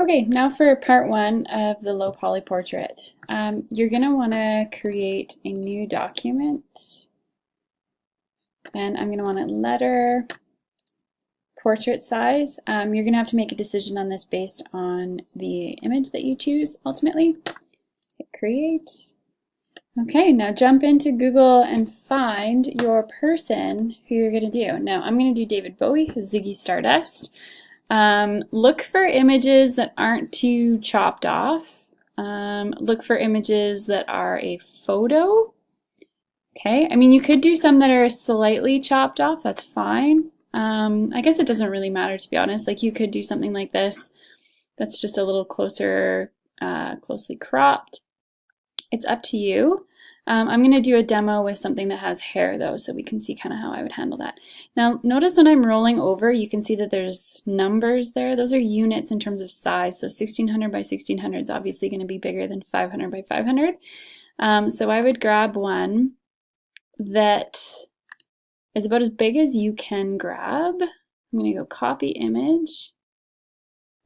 Okay, now for part one of the low poly portrait. You're going to want to create a new document, and I'm going to want to letter portrait size. You're going to have to make a decision on this based on the image that you choose ultimately. Hit create. Okay, now jump into Google and find your person who you're going to do. Now I'm going to do David Bowie, Ziggy Stardust. Look for images that aren't too chopped off. Look for images that are a photo. Okay, I mean, you could do some that are slightly chopped off, that's fine. I guess it doesn't really matter, to be honest. Like, you could do something like this that's just a little closer, closely cropped. It's up to you. I'm going to do a demo with something that has hair though, so we can see kind of how I would handle that. Now notice when I'm rolling over, you can see that there's numbers there. Those are units in terms of size. So 1600 by 1600 is obviously going to be bigger than 500 by 500. So I would grab one that is about as big as you can grab. I'm going to go copy image.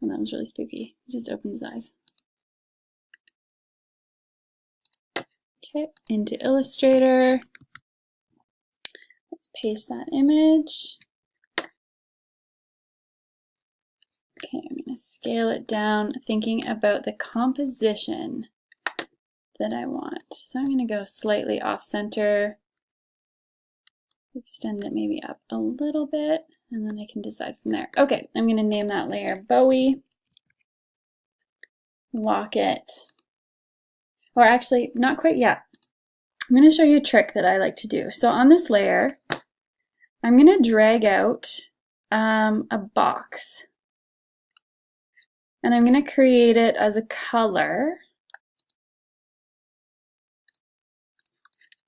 Oh, that was really spooky. He just opened his eyes. Okay, into Illustrator. Let's paste that image. Okay, I'm going to scale it down, thinking about the composition that I want. So I'm going to go slightly off center, extend it maybe up a little bit, and then I can decide from there. Okay, I'm going to name that layer Bowie. Lock it. Or actually, not quite yet. I'm going to show you a trick that I like to do. So on this layer, I'm going to drag out a box. And I'm going to create it as a color.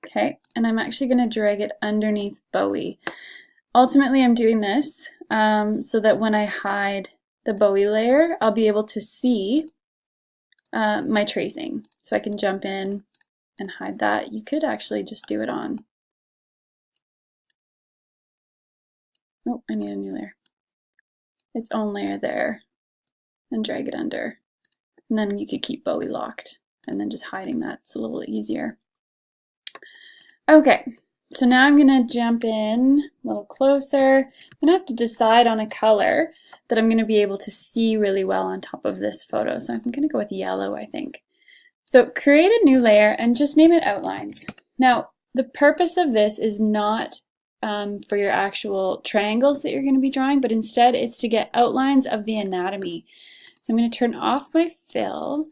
Okay, and I'm actually going to drag it underneath Bowie. Ultimately, I'm doing this so that when I hide the Bowie layer, I'll be able to see my tracing. So I can jump in and hide that. You could actually just do it on. Oh, I need a new layer. Its own layer there, and drag it under. And then you could keep Bowie locked, and then just hiding that's a little easier. Okay, so now I'm going to jump in a little closer. I'm going to have to decide on a color that I'm going to be able to see really well on top of this photo. So I'm going to go with yellow, I think. So create a new layer and just name it Outlines. Now, the purpose of this is not for your actual triangles that you're going to be drawing, but instead it's to get outlines of the anatomy. So I'm going to turn off my fill.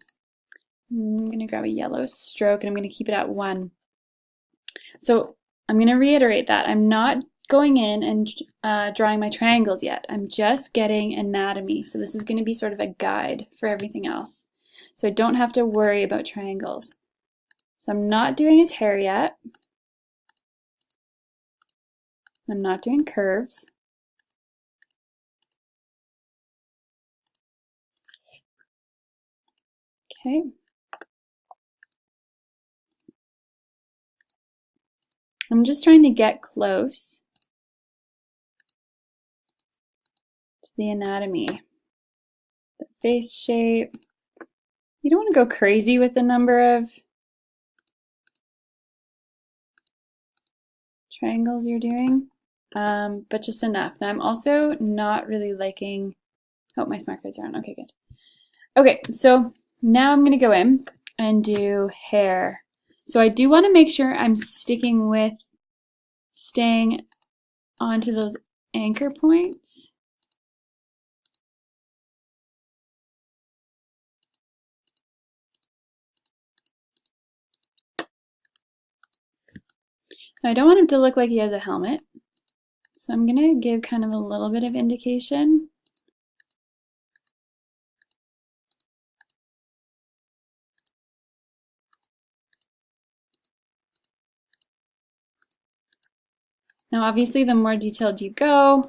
I'm going to grab a yellow stroke and I'm going to keep it at 1. So I'm going to reiterate that. I'm not going in and drawing my triangles yet. I'm just getting anatomy. So this is going to be sort of a guide for everything else. So I don't have to worry about triangles. So I'm not doing his hair yet. I'm not doing curves. Okay. I'm just trying to get close to the anatomy, the face shape. You don't want to go crazy with the number of triangles you're doing, but just enough. Now I'm also not really liking, oh, my smart cards are on, okay, good. Okay, so now I'm going to go in and do hair. So I do want to make sure I'm sticking with staying onto those anchor points. Now, I don't want him to look like he has a helmet, so I'm going to give kind of a little bit of indication. Now, obviously, the more detailed you go,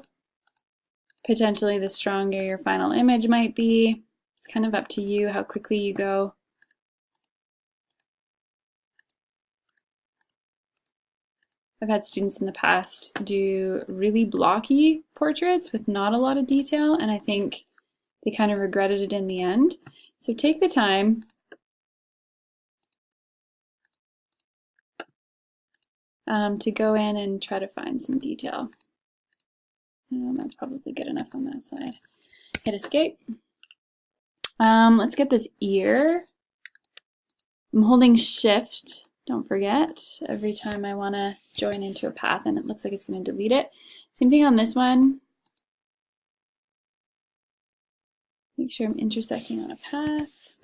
potentially the stronger your final image might be. It's kind of up to you how quickly you go. I've had students in the past do really blocky portraits with not a lot of detail, and I think they kind of regretted it in the end. So take the time to go in and try to find some detail. That's probably good enough on that side. Hit escape. Let's get this ear. I'm holding shift, don't forget, every time I want to join into a path and it looks like it's going to delete it. Same thing on this one. Make sure I'm intersecting on a path.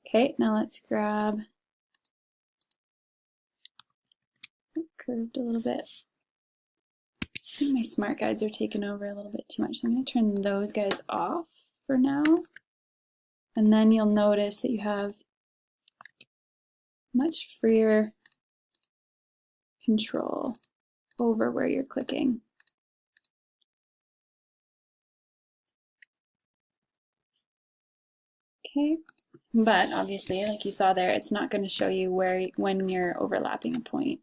Okay, now let's grab, curved a little bit. I think my smart guides are taking over a little bit too much, so I'm going to turn those guys off for now. And then you'll notice that you have much freer control over where you're clicking. Okay, but obviously, like you saw there, it's not going to show you when you're overlapping a point,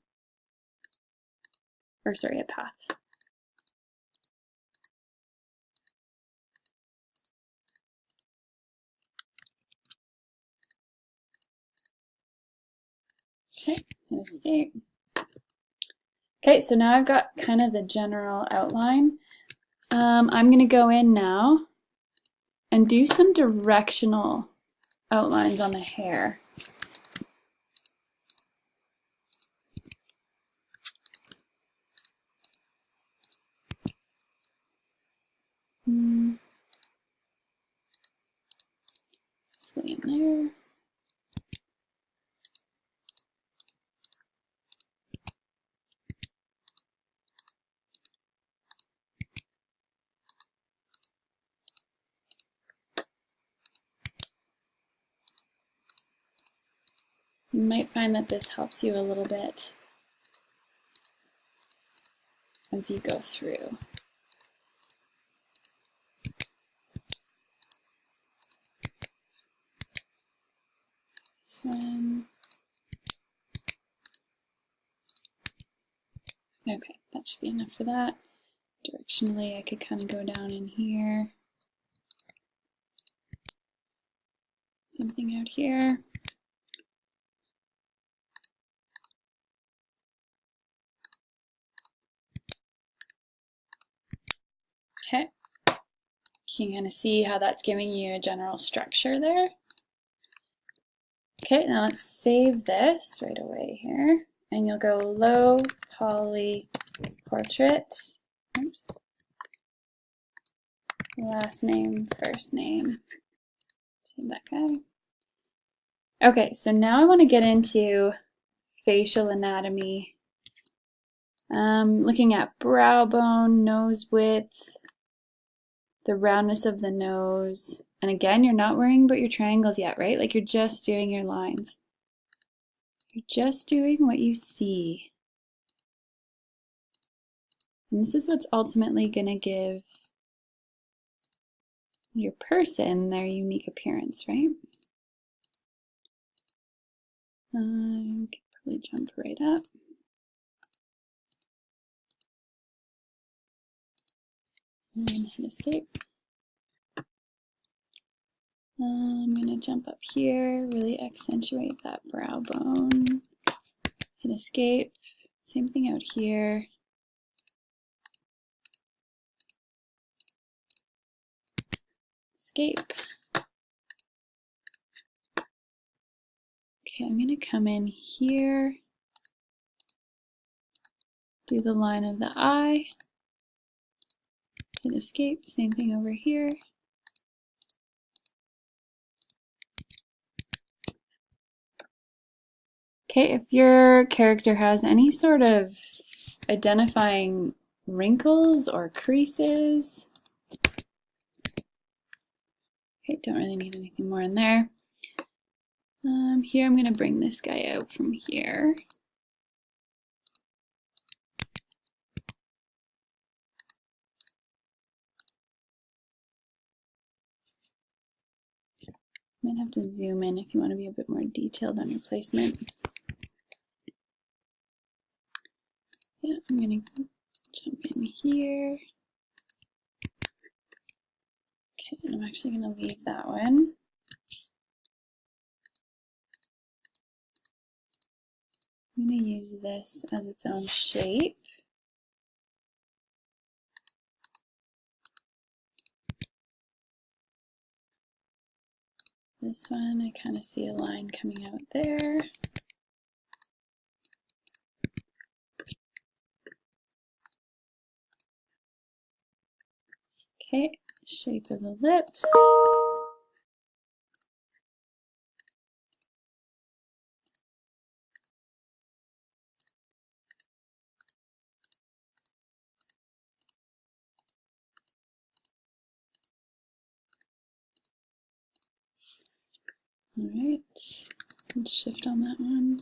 or sorry, a path. Okay, and escape. Okay, so now I've got kind of the general outline. I'm going to go in now and do some directional outlines on the hair. This way in there. You might find that this helps you a little bit as you go through. This one. Okay, that should be enough for that. Directionally, I could kind of go down in here. Same thing out here. Okay, you can kind of see how that's giving you a general structure there. Okay, now let's save this right away here, and you'll go low poly portrait. Oops. Last name, first name. Save that guy. Okay, so now I want to get into facial anatomy. Looking at brow bone, nose width, the roundness of the nose. And again, you're not worrying about your triangles yet, right? Like you're just doing your lines. You're just doing what you see. And this is what's ultimately going to give your person their unique appearance, right? I can probably jump right up. And hit escape. I'm going to jump up here, really accentuate that brow bone. Hit escape. Same thing out here. Escape. Okay, I'm going to come in here, do the line of the eye, hit escape, same thing over here. Okay, if your character has any sort of identifying wrinkles or creases, okay, don't really need anything more in there. Here I'm going to bring this guy out from here. Might have to zoom in if you want to be a bit more detailed on your placement. Yeah, I'm going to jump in here. Okay, and I'm actually going to leave that one. I'm going to use this as its own shape. This one, I kind of see a line coming out there. Okay, shape of the lips. All right, let's shift on that one.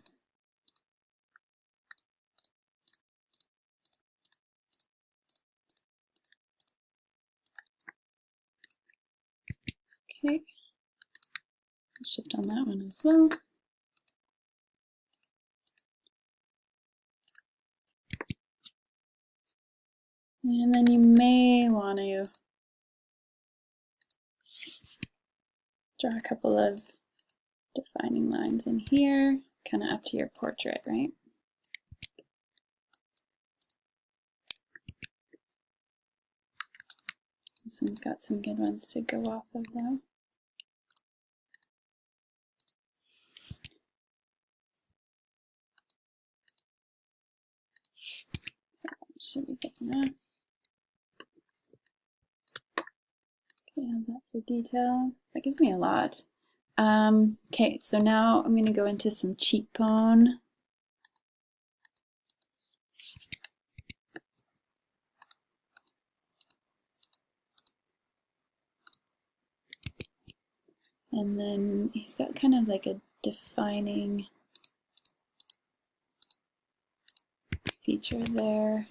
Okay, shift on that one as well. And then you may want to draw a couple of defining lines in here, kind of up to your portrait, right? This one's got some good ones to go off of though. Should be good enough. Okay, how's that for detail? That gives me a lot. Okay, so now I'm going to go into some cheekbone. And then he's got kind of like a defining feature there.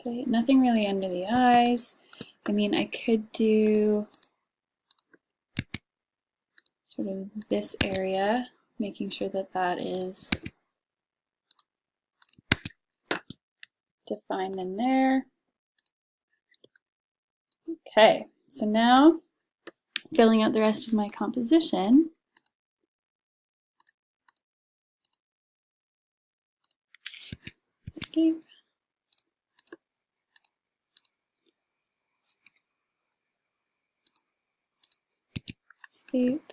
Okay, nothing really under the eyes. I mean, I could do sort of this area, making sure that that is defined in there. Okay, so now filling out the rest of my composition. Escape. Escape.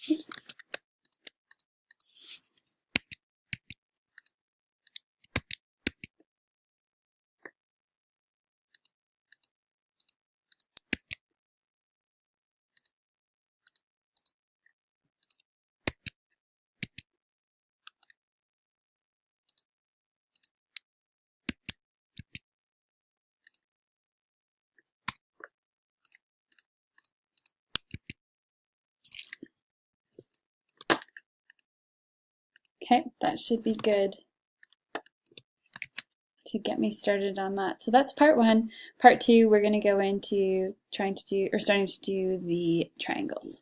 Oops. Okay, that should be good to get me started on that. So that's part one. Part two, we're going to go into starting to do the triangles.